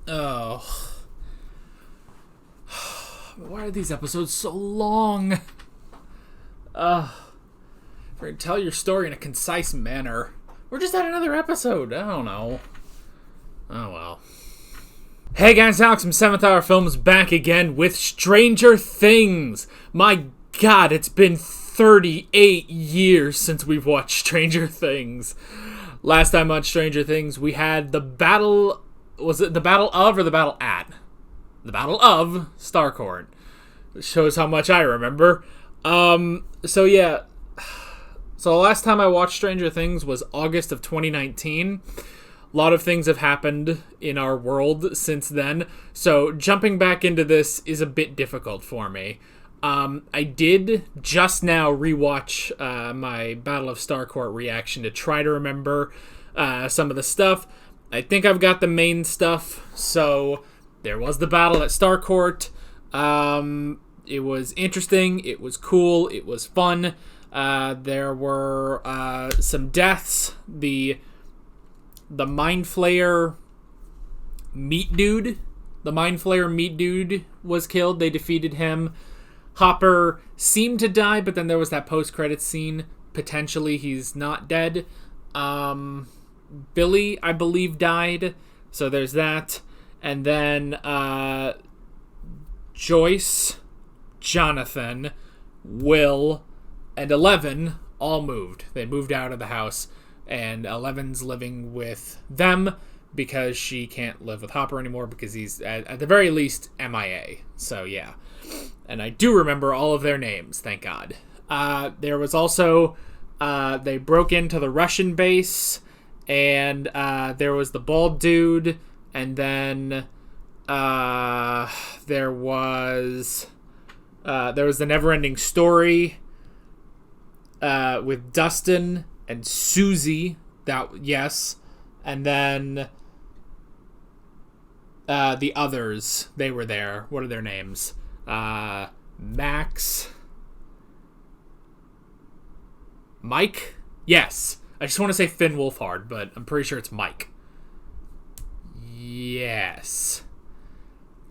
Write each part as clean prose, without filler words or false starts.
Oh. Why are these episodes so long? For tell your story in a concise manner. We're just at another episode. I don't know. Oh well. Hey guys, Alex from 7th Hour Films back again with Stranger Things. My god, it's been 38 years since we've watched Stranger Things. Last time on Stranger Things, we had the battle... Was it the Battle of or the Battle at? The Battle of Starcourt. It shows how much I remember. So yeah. So the last time I watched Stranger Things was August of 2019. A lot of things have happened in our world since then. So jumping back into this is a bit difficult for me. I did just now rewatch my Battle of Starcourt reaction to try to remember some of the stuff. I think I've got the main stuff. So there was the battle at Starcourt. It was interesting. It was cool. It was fun. There were some deaths. The Mind Flayer meat dude. The Mind Flayer meat dude was killed. They defeated him. Hopper seemed to die, but then there was that post-credits scene. Potentially he's not dead. Billy, I believe, died. So there's that. And then Joyce, Jonathan, Will, and Eleven all moved. They moved out of the house. And Eleven's living with them because she can't live with Hopper anymore because he's, at the very least, MIA. So, yeah. And I do remember all of their names, thank God. There was also, they broke into the Russian base, and there was the bald dude, and then there was the Neverending Story with Dustin and Susie, yes, and then the others, they were there. What are their names? Max, Mike? Yes. I just want to say Finn Wolfhard, but I'm pretty sure it's Mike. Yes.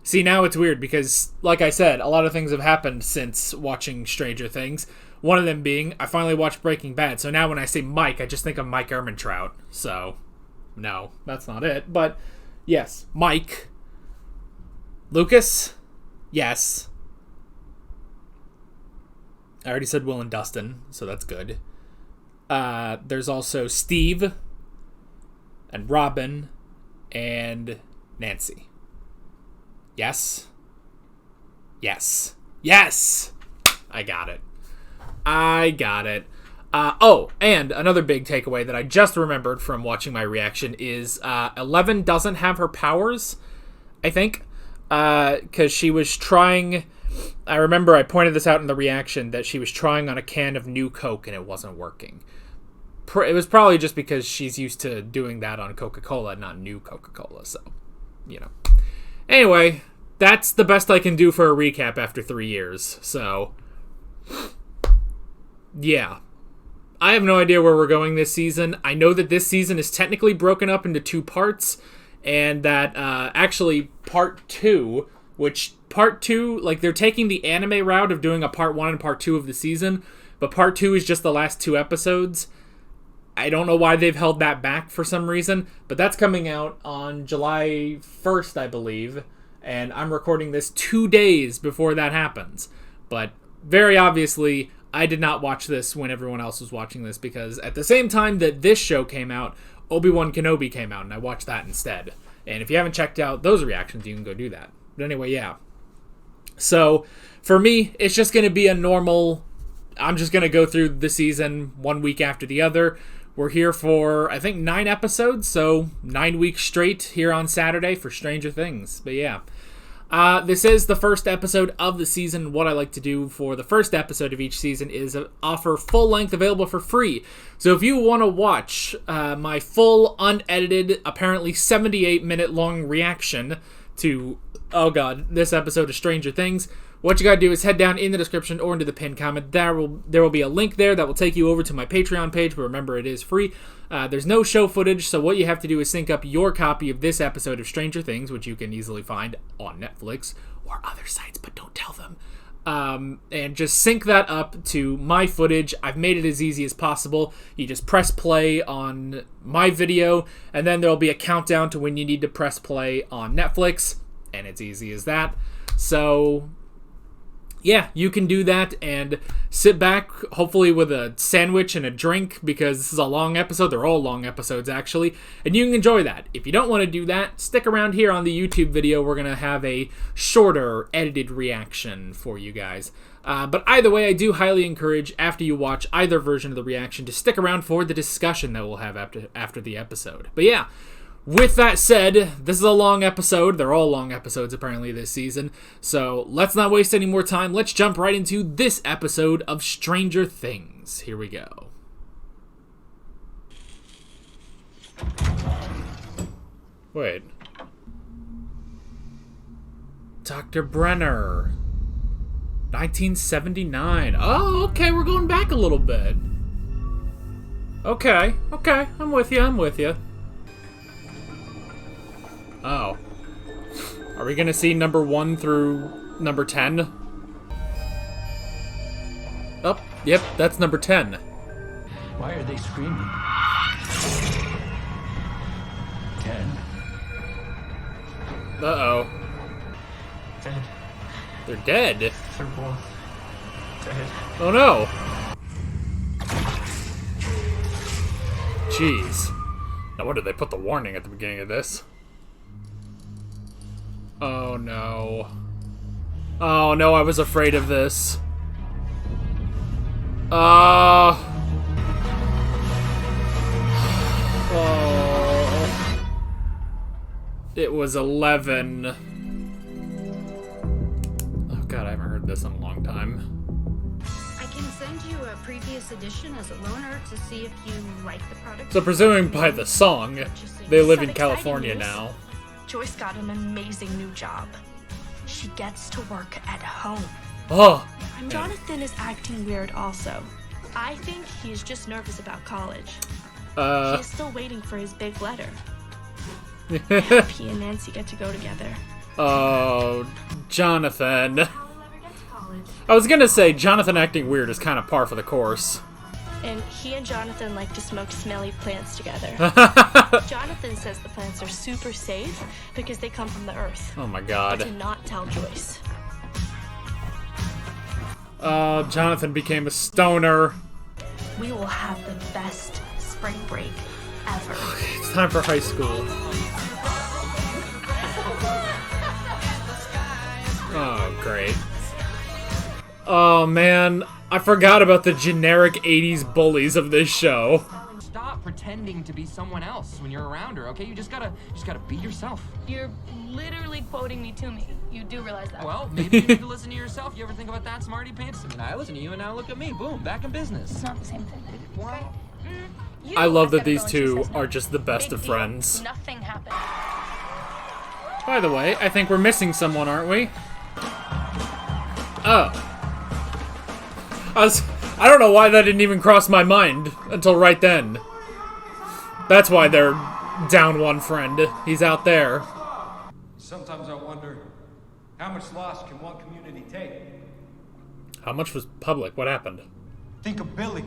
See, now it's weird because, like I said, a lot of things have happened since watching Stranger Things. One of them being, I finally watched Breaking Bad, so now when I say Mike, I just think of Mike Ehrmantraut. So, no, that's not it. But, yes, Mike. Lucas? Yes. I already said Will and Dustin, so that's good. There's also Steve and Robin and Nancy. Yes? Yes. Yes! I got it. And another big takeaway that I just remembered from watching my reaction is Eleven doesn't have her powers, I think. Because she was trying... I remember I pointed this out in the reaction that she was trying on a can of New Coke and it wasn't working. It was probably just because she's used to doing that on Coca-Cola, not New Coca-Cola, so, you know. Anyway, that's the best I can do for a recap after 3 years, so... Yeah. I have no idea where we're going this season. I know that this season is technically broken up into 2 parts, and that actually part 2, which part 2, like they're taking the anime route of doing a part 1 and part 2 of the season, but part 2 is just the last 2 episodes. I don't know why they've held that back for some reason, but that's coming out on July 1st, I believe, and I'm recording this 2 days before that happens. But very obviously, I did not watch this when everyone else was watching this, because at the same time that this show came out, Obi-Wan Kenobi came out, and I watched that instead. And if you haven't checked out those reactions, you can go do that. But anyway, yeah. So, for me, it's just going to be a normal... I'm just going to go through the season 1 week after the other. We're here for, I think, 9 episodes, so 9 weeks straight here on Saturday for Stranger Things. But yeah. This is the first episode of the season. What I like to do for the first episode of each season is offer full length available for free. So if you want to watch my full, unedited, apparently 78-minute long reaction to, oh god, this episode of Stranger Things, what you gotta do is head down in the description or into the pinned comment. There will be a link there that will take you over to my Patreon page, but remember, it is free. There's no show footage, so what you have to do is sync up your copy of this episode of Stranger Things, which you can easily find on Netflix or other sites, but don't tell them. And just sync that up to my footage. I've made it as easy as possible. You just press play on my video, and then there'll be a countdown to when you need to press play on Netflix, and it's easy as that. So yeah, you can do that and sit back, hopefully with a sandwich and a drink, because this is a long episode. They're all long episodes, actually, and you can enjoy that. If you don't want to do that, stick around here on the YouTube video. We're going to have a shorter, edited reaction for you guys. But either way, I do highly encourage, after you watch either version of the reaction, to stick around for the discussion that we'll have after the episode. But yeah, with that said, this is a long episode. They're all long episodes, apparently, this season. So let's not waste any more time. Let's jump right into this episode of Stranger Things. Here we go. Wait. Dr. Brenner. 1979. Oh, okay, we're going back a little bit. Okay, I'm with you. Oh. Are we gonna see number 1 through number 10? Oh, yep, that's number 10. Why are they screaming? 10. Uh-oh. Dead. They're dead? They're both dead. Oh no! Jeez. No wonder they put the warning at the beginning of this. Oh no. Oh no, I was afraid of this. Oh. It was 11. Oh god, I haven't heard this in a long time. I can send you a previous edition as a loaner to see if you like the product. So presuming by the song, they live in California now. Joyce got an amazing new job. She gets to work at home. Oh! And Jonathan is acting weird also. I think he's just nervous about college. He's still waiting for his big letter. I hope he and Nancy get to go together. Oh, Jonathan. I was gonna say, Jonathan acting weird is kind of par for the course. And he and Jonathan like to smoke smelly plants together. Jonathan says the plants are super safe because they come from the earth. Oh my god. But to not tell Joyce. Jonathan became a stoner. We will have the best spring break ever. It's time for high school. Oh, great. Oh man, I forgot about the generic 80s bullies of this show. Stop pretending to be someone else when you're around her, okay? You just gotta be yourself. You're literally quoting me to me. You do realize that. Well, maybe you need to listen to yourself. You ever think about that, smarty pants? I mean, I listen to you and now look at me. Boom, back in business. It's not the same thing. Well, I love that these two are just the best of friends. Nothing happened. By the way, I think we're missing someone, aren't we? Oh. I don't know why that didn't even cross my mind until right then. That's why they're down one friend. He's out there. Sometimes I wonder, how much loss can one community take? How much was public? What happened? Think of Billy.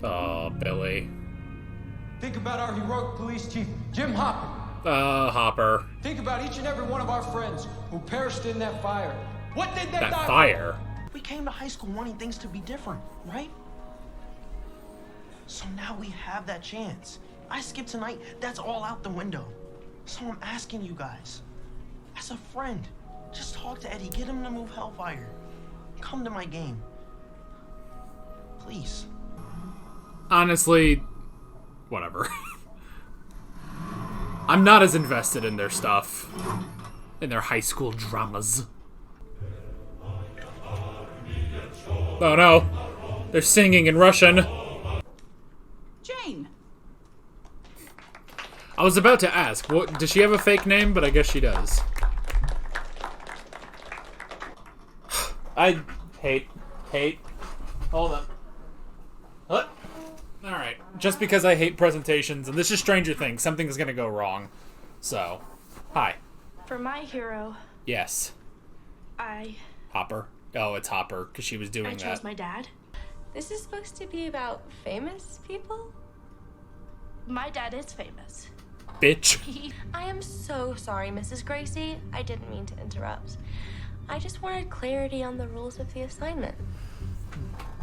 Oh, Billy. Think about our heroic police chief, Jim Hopper. Hopper. Think about each and every one of our friends who perished in that fire. What did they die That fire? We came to high school wanting things to be different, right? So now we have that chance. I skipped tonight, that's all out the window. So I'm asking you guys, as a friend, just talk to Eddie, get him to move Hellfire. Come to my game. Please. Honestly, whatever. I'm not as invested in their stuff. In their high school dramas. Oh no. They're singing in Russian. Jane. I was about to ask, what, does she have a fake name? But I guess she does. I hate. Hold on. What? Alright. Just because I hate presentations, and this is Stranger Things, something's gonna go wrong. So, hi. For my hero, Yes. Hopper. Oh, it's Hopper, because she was doing I chose that. my dad. This is supposed to be about famous people? My dad is famous. Bitch. I am so sorry, Mrs. Gracie. I didn't mean to interrupt. I just wanted clarity on the rules of the assignment.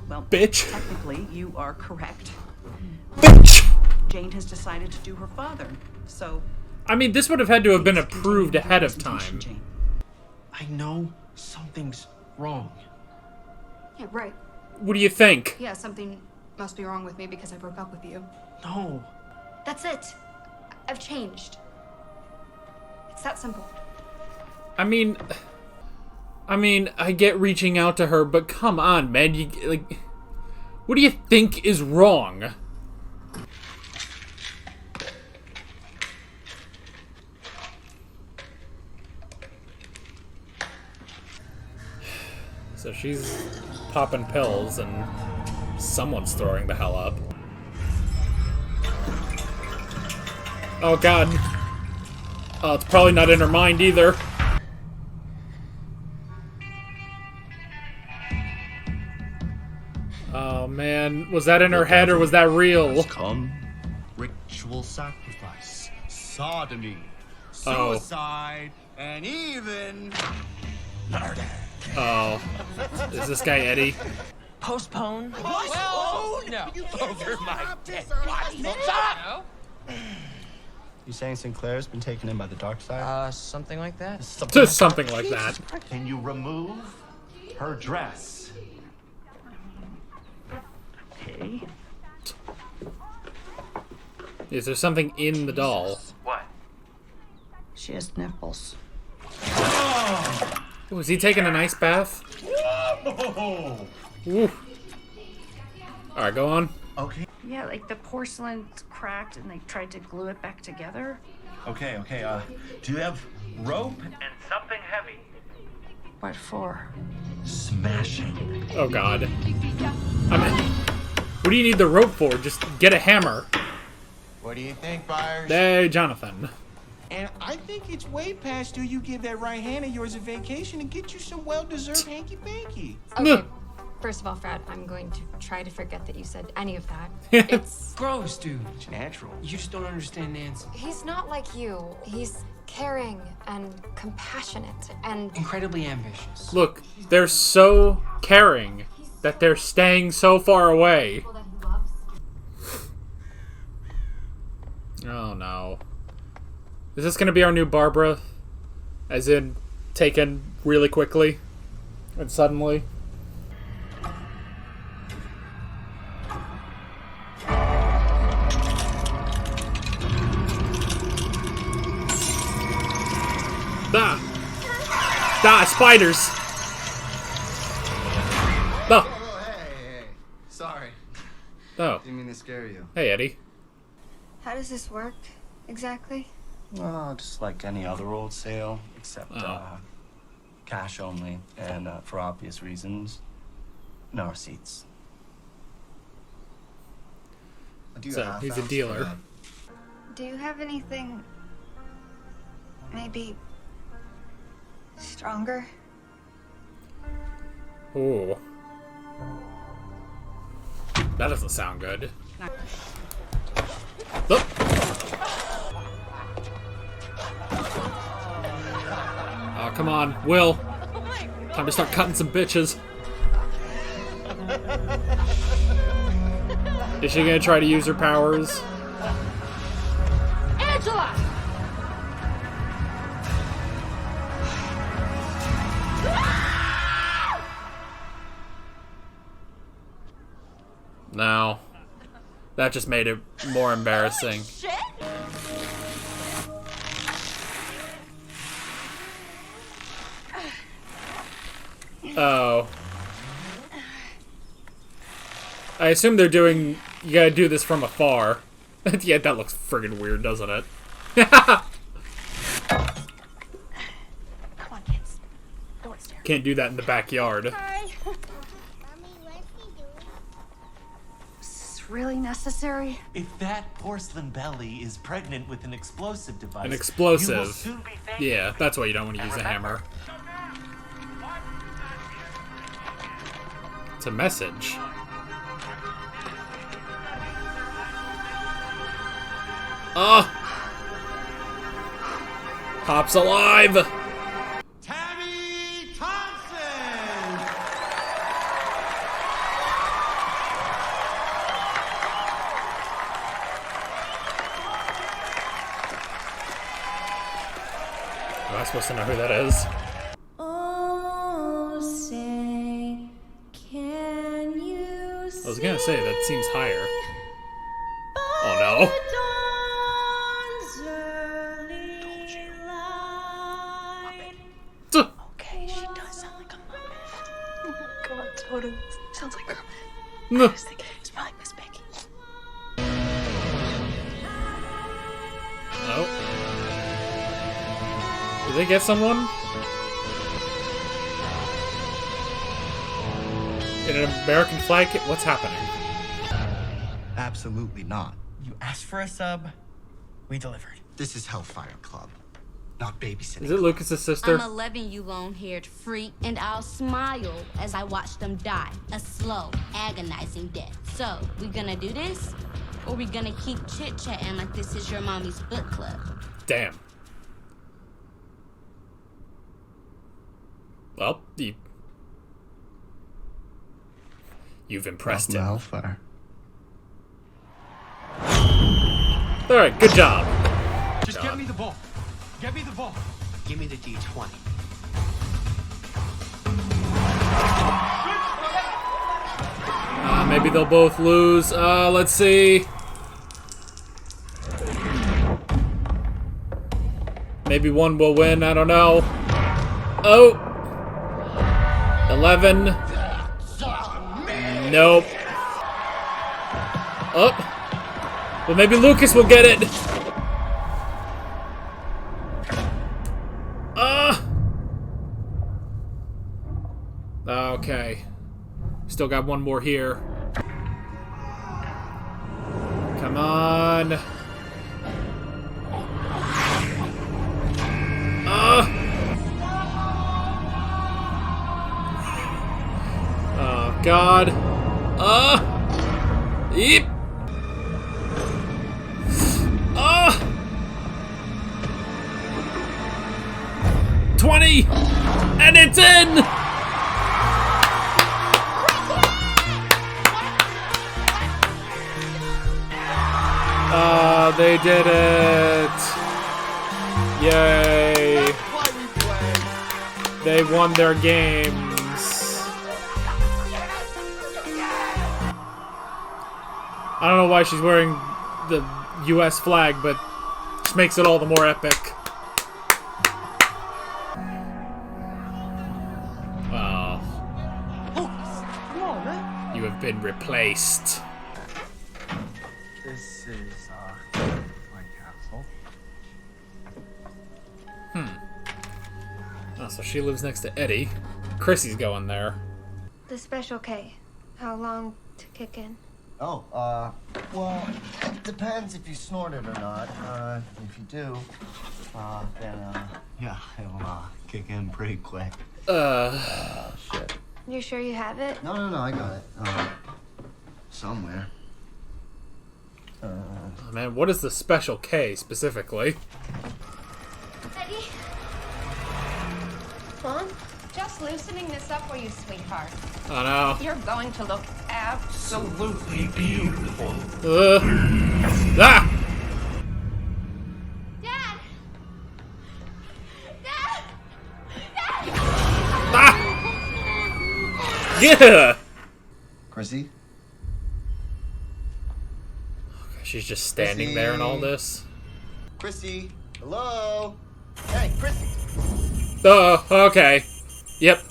Well, Bitch. technically, you are correct. Bitch! Jane has decided to do her father, so... I mean, this would have had to have been please approved continue ahead your of presentation, time. Jane. I know something's wrong. Yeah, right. What do you think? Yeah, something must be wrong with me because I broke up with you. No. That's it. I've changed. It's that simple. I mean, I get reaching out to her, but come on, man. You like, what do you think is wrong? So she's popping pills, and someone's throwing the hell up. Oh god. Oh, it's probably not in her mind either. Oh man, was that in her head or was that real? Come, ritual sacrifice, sodomy, Oh. suicide, and even murder. Oh. Is this guy Eddie? Postpone. Well, no. Over my dead body. No? You saying Sinclair's been taken in by the dark side? Something like that. Just something like that. Can you remove her dress? Okay. Is there something in the doll? What? She has nipples. Ooh, is he taking an ice bath? Ooh. Alright, go on. Okay. Yeah, like the porcelain cracked and they tried to glue it back together. Okay. Do you have rope? And something heavy. What for? Smashing. Oh god. I mean, what do you need the rope for? Just get a hammer. What do you think, Byers? Hey, Jonathan. And I think it's way past due you give that right hand of yours a vacation and get you some well-deserved hanky-panky. Okay. First of all, Fred, I'm going to try to forget that you said any of that. It's... Gross, dude. It's natural. You just don't understand Nancy. He's not like you. He's caring and compassionate and... Incredibly ambitious. Look, they're so caring that they're staying so far away. that he loves. Oh no. Is this gonna be our new Barbara? As in, taken really quickly? And suddenly? Spiders! No! Hey. Sorry. Oh. Didn't mean to scare you. Hey, Eddie. How does this work, exactly? Well, just like any other old sale, except cash only, and for obvious reasons, no receipts. So, he's a dealer. Do you have anything... maybe... stronger? Ooh. That doesn't sound good. Oh. Oh, come on, Will. Time to start cutting some bitches. Is she gonna try to use her powers? Angela! No. That just made it more embarrassing. Shit! Oh. I assume they're doing... You gotta do this from afar. Yeah, that looks friggin' weird, doesn't it? Come on, kids. Go upstairs. can't do that in the backyard. Really necessary? If that porcelain belly is pregnant with an explosive device, An you will explosive. soon be thanking Yeah, me. that's why you don't want to use a hammer. It's a message. Oh! Pop's alive! Tammy Thompson! Am I supposed to know who that is? Oh, say, can you I was gonna say, that seems higher. Oh no. Okay, she does sound like a Muppet. Oh my god, totally. Sounds like her. No. I was thinking it's probably Miss Piggy. Oh. Did they get someone? In an American flag kit? What's happening? Absolutely not. You asked for a sub, we delivered. This is Hellfire Club, not babysitting. Is it Lucas's sister? I'm 11, you long-haired freak, and I'll smile as I watch them die a slow, agonizing death. So, we gonna do this? Or we gonna keep chit-chatting like this is your mommy's book club? Damn. Well, you've impressed him. Hellfire. Alright, good job. Just get me the ball. Get me the ball. Give me the D20. Maybe they'll both lose. Let's see. Maybe one will win, I don't know. Oh! 11. Nope. Oh! Well, maybe Lucas will get it. Okay. Still got one more here. Come on. Oh, God. Yep. 20! And it's in! They did it! Yay! They won their games. I don't know why she's wearing the US flag, but it just makes it all the more epic. Oh. Come on, man. You have been replaced. This is, my castle. Oh, so she lives next to Eddie. Chrissy's going there. The special K. How long to kick in? Oh, well, it depends if you snort it or not. If you do, then, yeah, it'll, kick in pretty quick. Shit. You sure you have it? No, I got it. Somewhere. Oh, man, what is the special K specifically? Eddie? Mom? Just loosening this up for you, sweetheart. Oh, no. You're going to look absolutely beautiful. Ah! Dad! Dad! Dad! Ah! Yeah! Chrissy? She's just standing there in all this. Chrissy? Hello? Hey, Chrissy! Oh, okay. Yep.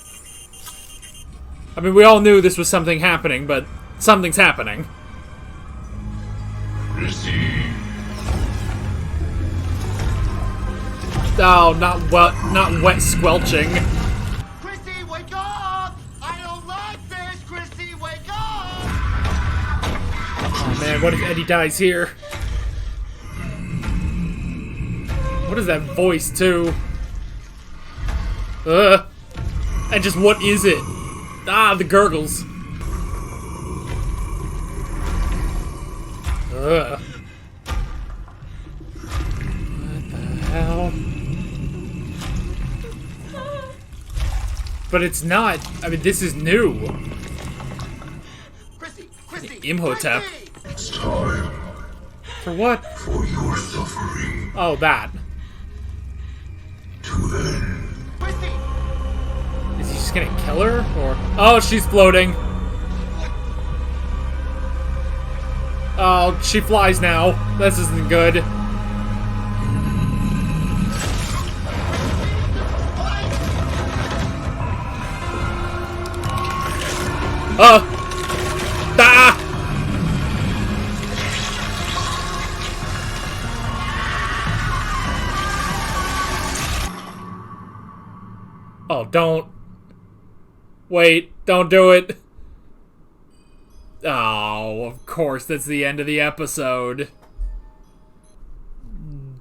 I mean, we all knew this was something happening, but something's happening. Chrissy. Oh, not wet squelching. Chrissy, wait man, what if Eddie dies here? What is that voice, too? And just what is it? Ah, the gurgles. What the hell? But it's not. I mean, this is new. Imhotep. It's time. For what? For your suffering. Oh, that. To end. Is he just gonna kill her? Or. Oh, she's floating. Oh, she flies now. This isn't good. Ah! Oh, don't. Wait, don't do it. Oh, of course, that's the end of the episode.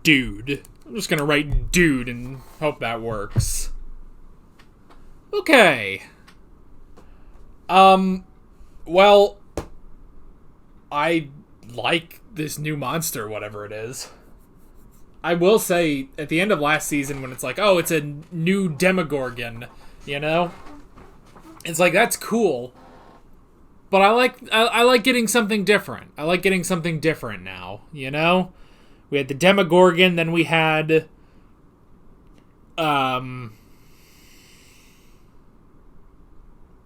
Dude. I'm just gonna write dude and hope that works. Okay. Well, I like this new monster, whatever it is. I will say, at the end of last season, when it's like, oh, it's a new Demogorgon, you know? It's like, that's cool. But I like getting something different. I like getting something different now, you know? We had the Demogorgon, then we had...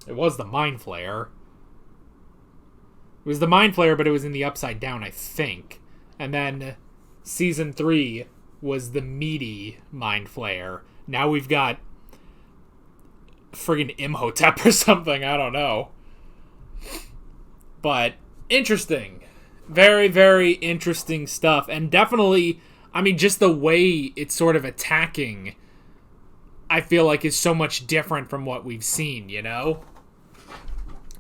It was the Mind Flayer. It was the Mind Flayer, but it was in the Upside Down, I think. And then Season 3 was the meaty Mind Flayer. Now we've got friggin' Imhotep or something, I don't know. But interesting. Very, very interesting stuff. And definitely, I mean, just the way it's sort of attacking, I feel like is so much different from what we've seen, you know?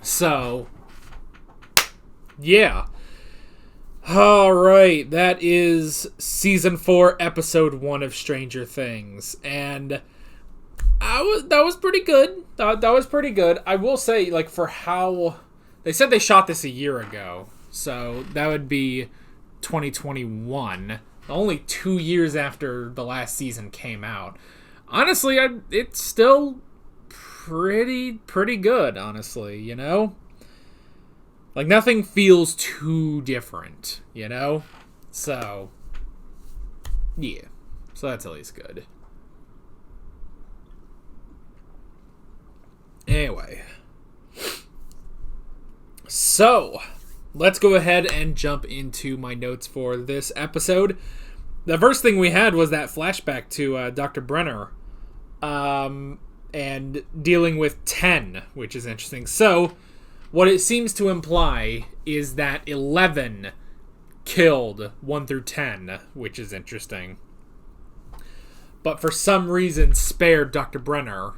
So, yeah. Alright, that is Season 4, Episode 1 of Stranger Things. And that was pretty good. That was pretty good. I will say, like, for how... They said they shot this a year ago. So, that would be 2021. Only 2 years after the last season came out. Honestly, it's still pretty good, honestly, you know? Like, nothing feels too different, you know? So, yeah. So that's at least good. Anyway. So, let's go ahead and jump into my notes for this episode. The first thing we had was that flashback to Dr. Brenner. And dealing with 10, which is interesting. So, what it seems to imply is that 11 killed 1 through 10, which is interesting. But for some reason spared Dr. Brenner.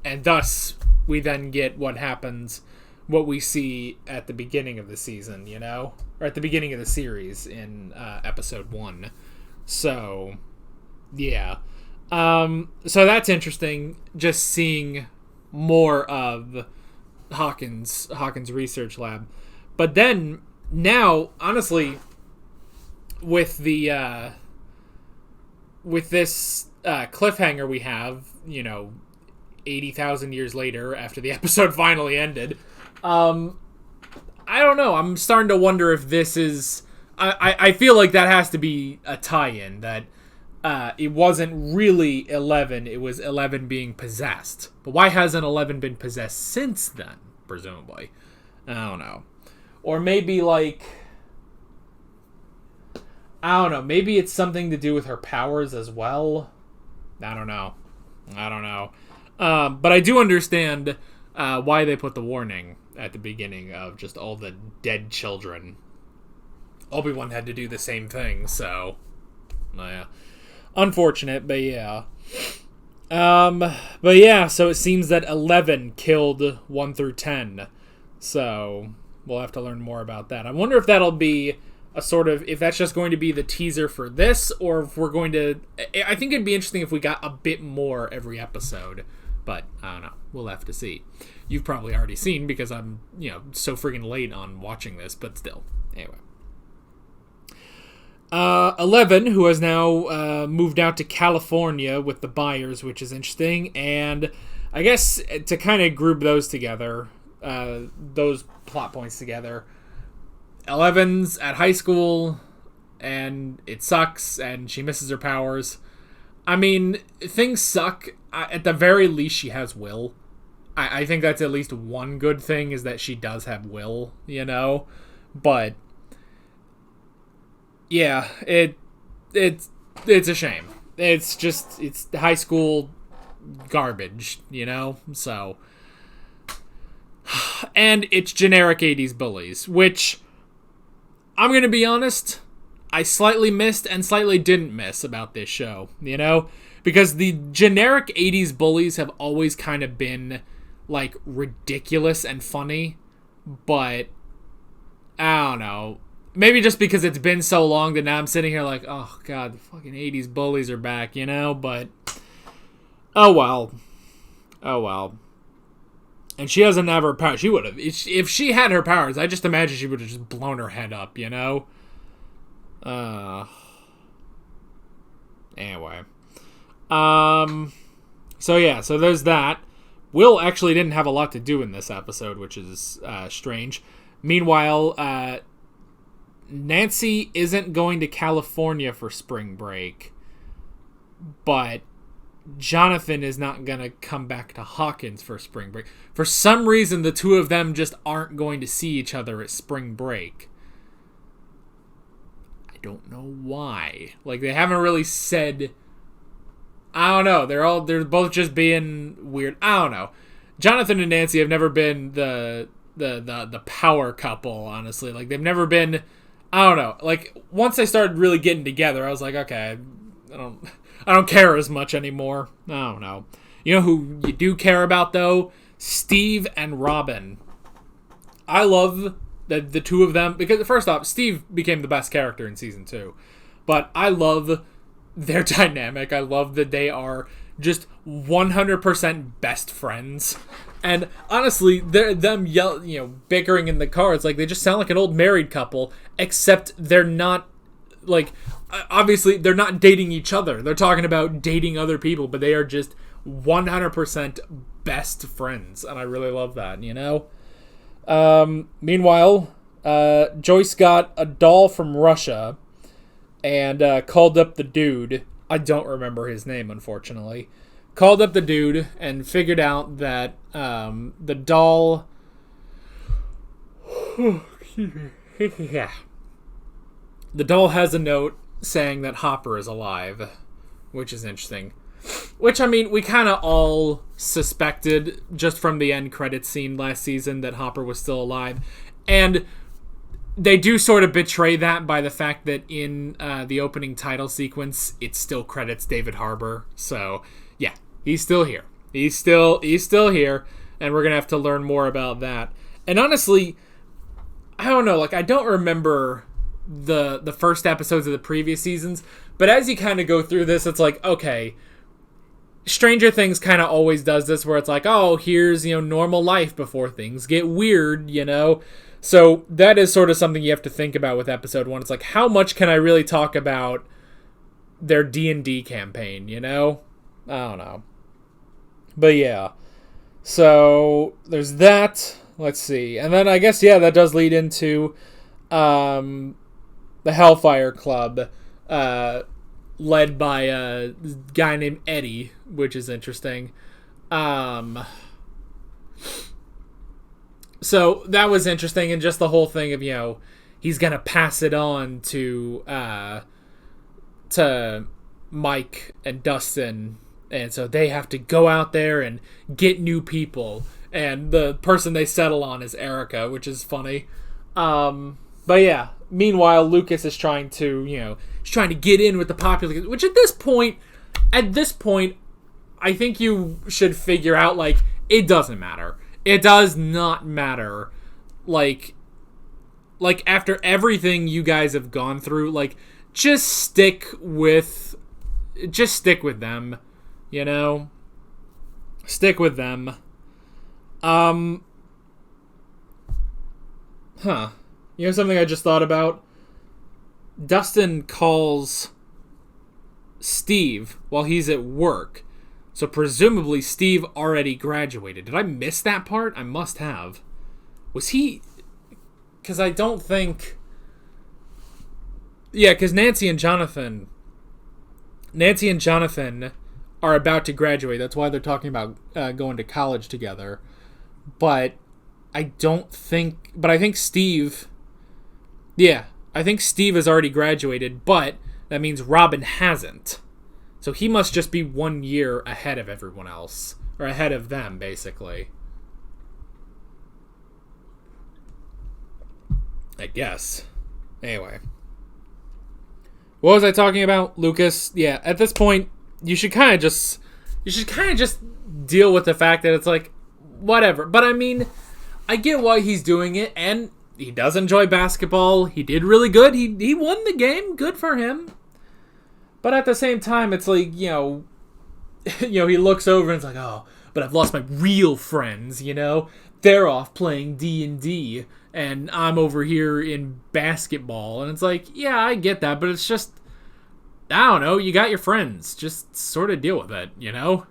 And thus, we then get what happens, what we see at the beginning of the season, you know? Or at the beginning of the series in episode 1. So, yeah. So that's interesting, just seeing more of Hawkins Research Lab. But then, now, honestly, with the, with this cliffhanger we have, you know, 80,000 years later, after the episode finally ended, I don't know, I'm starting to wonder if this is, I feel like that has to be a tie-in, that it wasn't really 11, it was 11 being possessed. But why hasn't 11 been possessed since then, presumably? I don't know. Or maybe, like, I don't know, maybe it's something to do with her powers as well? I don't know. But I do understand why they put the warning at the beginning of just all the dead children. Obi-Wan had to do the same thing, so... yeah. Unfortunate, but yeah. But yeah, so it seems that 11 killed 1 through 10. So, We'll have to learn more about that. I wonder if that'll be a sort of, if that's just going to be the teaser for this, or if we're going to, I think it'd be interesting if we got a bit more every episode, but I don't know. We'll have to see. You've probably already seen because I'm, so freaking late on watching this, but still. Anyway. 11, who has now moved out to California with the Byers, which is interesting. And I guess to kind of group those together, those plot points together, 11's at high school, and it sucks, and she misses her powers. I mean, things suck. At the very least, she has will. I think that's at least one good thing, is that she does have will, But yeah, it's a shame. It's high school garbage, So, and it's generic 80s bullies, which I'm going to be honest, I slightly missed and slightly didn't miss about this show, Because the generic 80s bullies have always kind of been, like, ridiculous and funny, but I don't know. Maybe just because it's been so long that now I'm sitting here like, oh, God, the fucking 80s bullies are back, But, oh, well. Oh, well. And she doesn't have her powers. She would have. If she had her powers, I just imagine she would have just blown her head up, Anyway. So there's that. Will actually didn't have a lot to do in this episode, which is strange. Meanwhile, Nancy isn't going to California for spring break, but Jonathan is not going to come back to Hawkins for spring break. For some reason, the two of them just aren't going to see each other at spring break. I don't know why. Like, they haven't really said... I don't know. They're both just being weird. I don't know. Jonathan and Nancy have never been the power couple, honestly. Like, they've never been... I don't know. Like, once they started really getting together, I was like, okay, I don't care as much anymore. I don't know. You know who you do care about, though? Steve and Robin. I love the two of them, because first off, Steve became the best character in season 2. But I love their dynamic. I love that they are just 100% best friends. And honestly, them bickering in the car, it's like they just sound like an old married couple, except they're not, like, obviously they're not dating each other. They're talking about dating other people, but they are just 100% best friends. And I really love that, Meanwhile, Joyce got a doll from Russia and called up the dude. I don't remember his name, unfortunately. Called up the dude and figured out that the doll... yeah. The doll has a note saying that Hopper is alive, which is interesting. Which, I mean, we kind of all suspected just from the end credits scene last season that Hopper was still alive. And they do sort of betray that by the fact that in the opening title sequence, it still credits David Harbour. So, yeah, he's still here. He's still here, and we're going to have to learn more about that. And honestly, I don't know, like, I don't remember the first episodes of the previous seasons, but as you kind of go through this, it's like, okay, Stranger Things kind of always does this, where it's like, oh, here's, normal life before things get weird, So that is sort of something you have to think about with episode 1. It's like, how much can I really talk about their D&D campaign, I don't know. But yeah. So there's that. Let's see. And then I guess, yeah, that does lead into the Hellfire Club, led by a guy named Eddie, which is interesting. So that was interesting, and just the whole thing of, he's gonna pass it on to Mike and Dustin, and so they have to go out there and get new people, and the person they settle on is Erica, which is funny. But yeah, meanwhile, Lucas is trying to, he's trying to get in with the popular, which at this point, I think you should figure out, like, it doesn't matter. It does not matter. Like, like, after everything you guys have gone through, like, just stick with them, you know? Stick with them. You know something I just thought about? Dustin calls Steve while he's at work. So presumably Steve already graduated. Did I miss that part? I must have. Was he... Because I don't think... Yeah, because Nancy and Jonathan are about to graduate. That's why they're talking about going to college together. But I think Steve... Yeah, I think Steve has already graduated, but that means Robin hasn't. So he must just be 1 year ahead of everyone else. Or ahead of them, basically. I guess. Anyway. What was I talking about? Lucas? Yeah, at this point, you should kind of just deal with the fact that it's like, whatever. But I mean, I get why he's doing it, and he does enjoy basketball. He did really good. He won the game. Good for him. But at the same time, it's like, he looks over and it's like, oh, but I've lost my real friends, you know? They're off playing D&D, and I'm over here in basketball. And it's like, yeah, I get that, but it's just, I don't know, you got your friends. Just sort of deal with it, you know?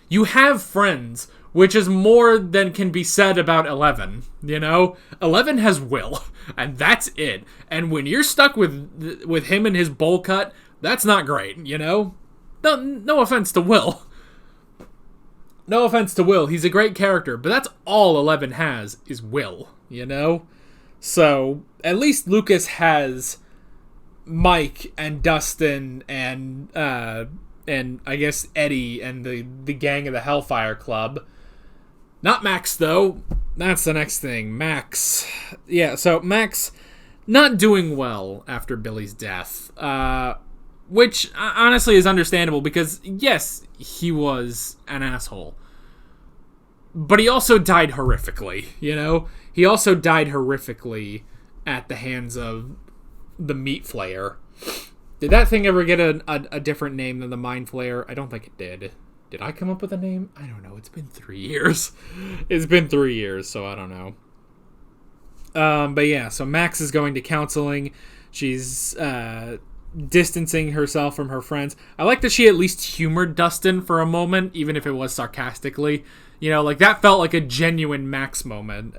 You have friends, which is more than can be said about 11, you know? 11 has Will, and that's it. And when you're stuck with him and his bowl cut, that's not great, you know? No offense to Will. No offense to Will. He's a great character, but that's all 11 has is Will, you know? So, at least Lucas has Mike and Dustin and I guess Eddie and the gang of the Hellfire Club. Not Max, though. That's the next thing. Max. Yeah, so Max not doing well after Billy's death. Which, honestly, is understandable because, yes, he was an asshole. But he also died horrifically, you know? He also died horrifically at the hands of the Meat Flayer. Did that thing ever get a different name than the Mind Flayer? I don't think it did. Did I come up with a name? I don't know. It's been 3 years. It's been 3 years, so I don't know. But yeah, so Max is going to counseling. She's distancing herself from her friends. I like that she at least humored Dustin for a moment, even if it was sarcastically. You know, like, that felt like a genuine Max moment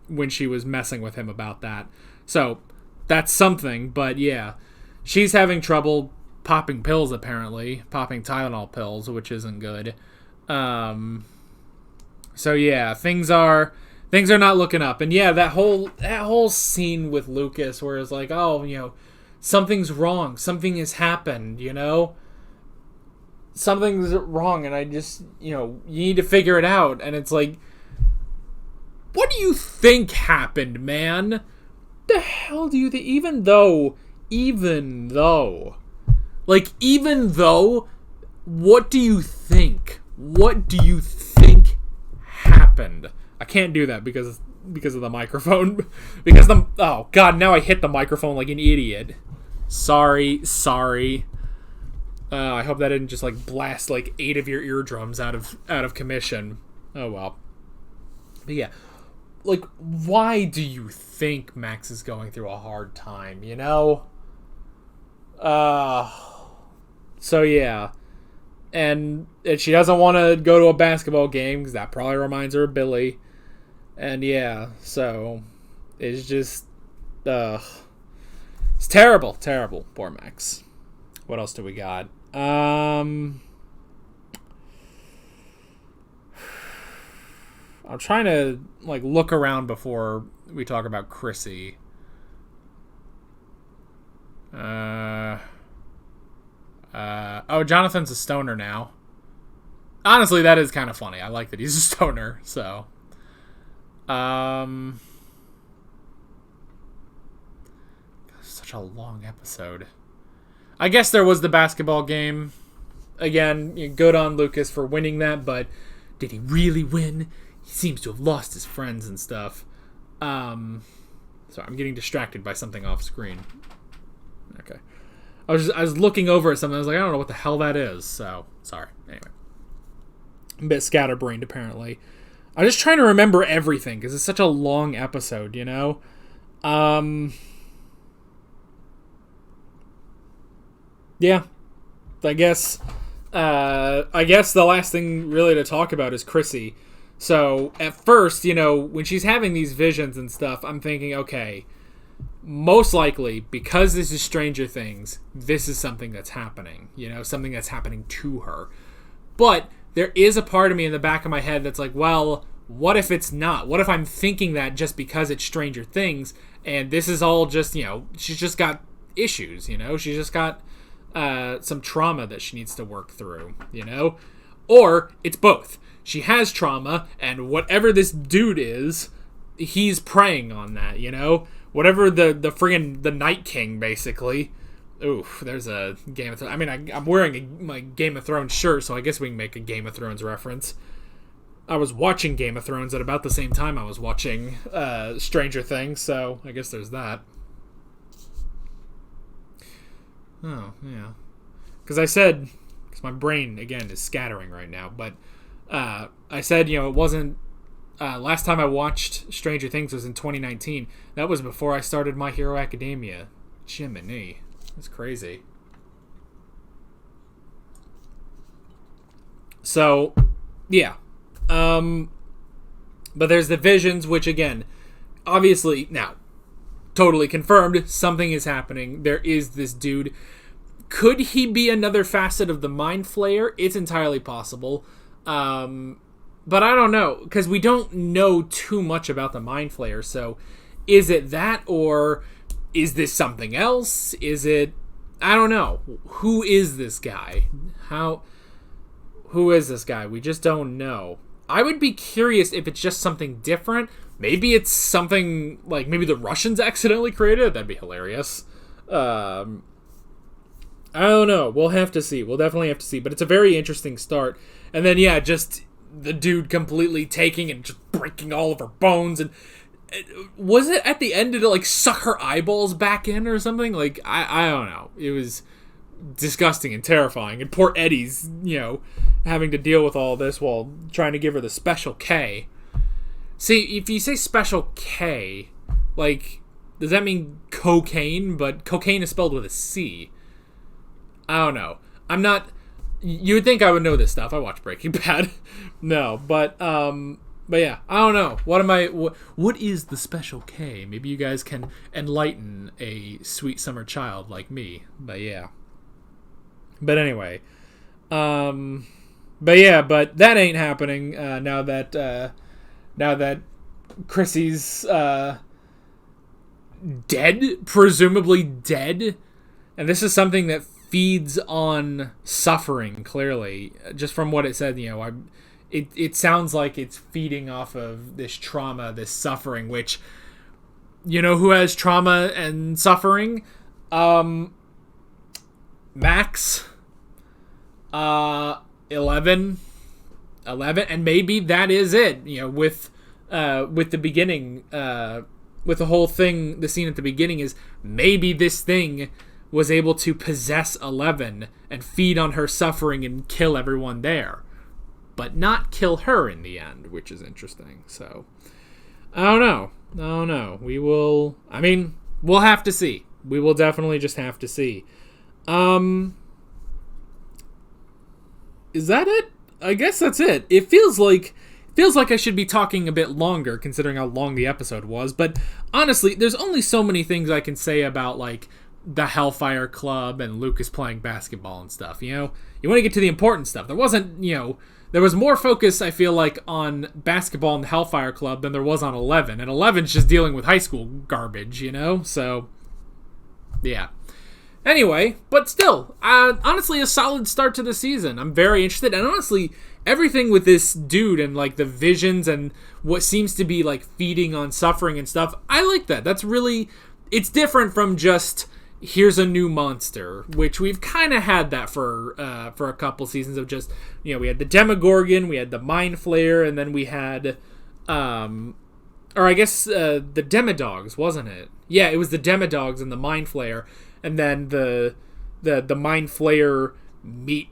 when she was messing with him about that. So, that's something, but yeah. She's having trouble popping pills, apparently. Popping Tylenol pills, which isn't good. So yeah, things are not looking up. And yeah, that whole scene with Lucas where it's like, oh, you know, something's wrong. Something has happened, you know? Something's wrong, and I just, you need to figure it out. And it's like, what do you think happened, man? The hell do you think? Even though, what do you think? What do you think happened? I can't do that because of the microphone. Oh god, now I hit the microphone like an idiot. Sorry. I hope that didn't just like blast like 8 of your eardrums out of commission. Oh well. But yeah, like, why do you think Max is going through a hard time? You know. So yeah, and she doesn't want to go to a basketball game because that probably reminds her of Billy. And yeah, so it's just, it's terrible. Poor Max. What else do we got? I'm trying to like look around before we talk about Chrissy. Jonathan's a stoner now. Honestly, that is kind of funny. I like that he's a stoner, so. Such a long episode. I guess there was the basketball game. Again, good on Lucas for winning that, but did he really win? He seems to have lost his friends and stuff. Sorry, I'm getting distracted by something off screen. Okay. I was looking over at something. I was like, I don't know what the hell that is. So, sorry. Anyway. I'm a bit scatterbrained, apparently. I'm just trying to remember everything, because it's such a long episode, you know? Yeah. I guess the last thing really to talk about is Chrissy. So, at first, you know, when she's having these visions and stuff, I'm thinking, okay, most likely, because this is Stranger Things, this is something that's happening. You know, something that's happening to her. But there is a part of me in the back of my head that's like, well, what if it's not? What if I'm thinking that just because it's Stranger Things, and this is all just, you know, she's just got issues, you know? She's just got some trauma that she needs to work through, you know? Or it's both. She has trauma, and whatever this dude is, he's preying on that, you know? Whatever the friggin' the Night King, basically. Oof, there's a Game of Thrones. I mean, I'm wearing my Game of Thrones shirt, so I guess we can make a Game of Thrones reference. I was watching Game of Thrones at about the same time I was watching Stranger Things, so I guess there's that. Oh, yeah. Because my brain, again, is scattering right now, but I said, you know, it wasn't, last time I watched Stranger Things was in 2019. That was before I started My Hero Academia. Jiminy. That's crazy. So, yeah. But there's the visions, which, again, obviously, now, totally confirmed, something is happening. There is this dude. Could he be another facet of the Mind Flayer? It's entirely possible. But I don't know, because we don't know too much about the Mind Flayer, so is it that, or is this something else? Is it... I don't know. Who is this guy? Who is this guy? We just don't know. I would be curious if it's just something different. Maybe it's something, like, maybe the Russians accidentally created it. That'd be hilarious. I don't know. We'll have to see. We'll definitely have to see. But it's a very interesting start. And then, yeah, just the dude completely taking and just breaking all of her bones. And was it at the end, did it, like, suck her eyeballs back in or something? Like, I don't know. It was disgusting and terrifying. And poor Eddie's, you know, having to deal with all this while trying to give her the Special K. See, if you say Special K, like, does that mean cocaine? But cocaine is spelled with a C. I don't know. I'm not... You would think I would know this stuff. I watch Breaking Bad. No, but yeah, I don't know. What is the Special K? Maybe you guys can enlighten a sweet summer child like me. But yeah. But anyway. But that ain't happening now that Chrissy's dead, presumably dead. And this is something that feeds on suffering, clearly. Just from what it said, you know, it sounds like it's feeding off of this trauma, this suffering, which, you know who has trauma and suffering? Max. 11, and maybe that is it, you know, with the beginning, with the whole thing, the scene at the beginning is maybe this thing was able to possess 11 and feed on her suffering and kill everyone there, but not kill her in the end, which is interesting. So, I don't know. We'll have to see. We will definitely just have to see. Is that it? I guess that's it. It feels like I should be talking a bit longer, considering how long the episode was, but honestly, there's only so many things I can say about, like, the Hellfire Club and Lucas playing basketball and stuff, you know? You want to get to the important stuff. There was more focus, I feel like, on basketball and the Hellfire Club than there was on 11, and 11's just dealing with high school garbage, you know? So, yeah. Anyway, but still, honestly, a solid start to the season. I'm very interested, and honestly, everything with this dude and, like, the visions and what seems to be, like, feeding on suffering and stuff, I like that. That's really... It's different from just... Here's a new monster, which we've kind of had that for a couple seasons of just, you know, we had the Demogorgon, we had the Mind Flayer, and then we had or I guess the Demodogs, wasn't it? Yeah, it was the Demodogs and the Mind Flayer, and then the Mind Flayer meat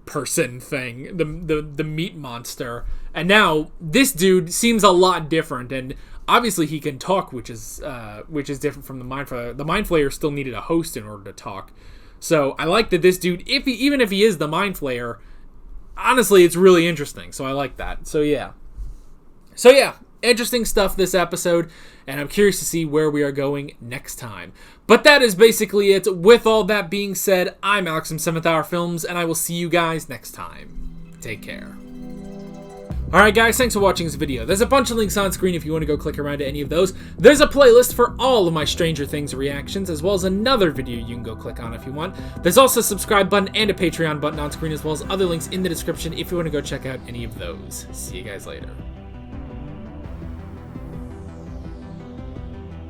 person thing, the meat monster. And now this dude seems a lot different, and obviously he can talk, which is different from the Mind Flayer. The Mind Flayer still needed a host in order to talk. So I like that this dude, even if he is the Mind Flayer, honestly, it's really interesting. So I like that. So yeah, interesting stuff this episode, and I'm curious to see where we are going next time. But that is basically it. With all that being said, I'm Alex from 7th Hour Films, and I will see you guys next time. Take care. Alright guys, thanks for watching this video. There's a bunch of links on screen if you want to go click around to any of those. There's a playlist for all of my Stranger Things reactions, as well as another video you can go click on if you want. There's also a subscribe button and a Patreon button on screen, as well as other links in the description if you want to go check out any of those. See you guys later.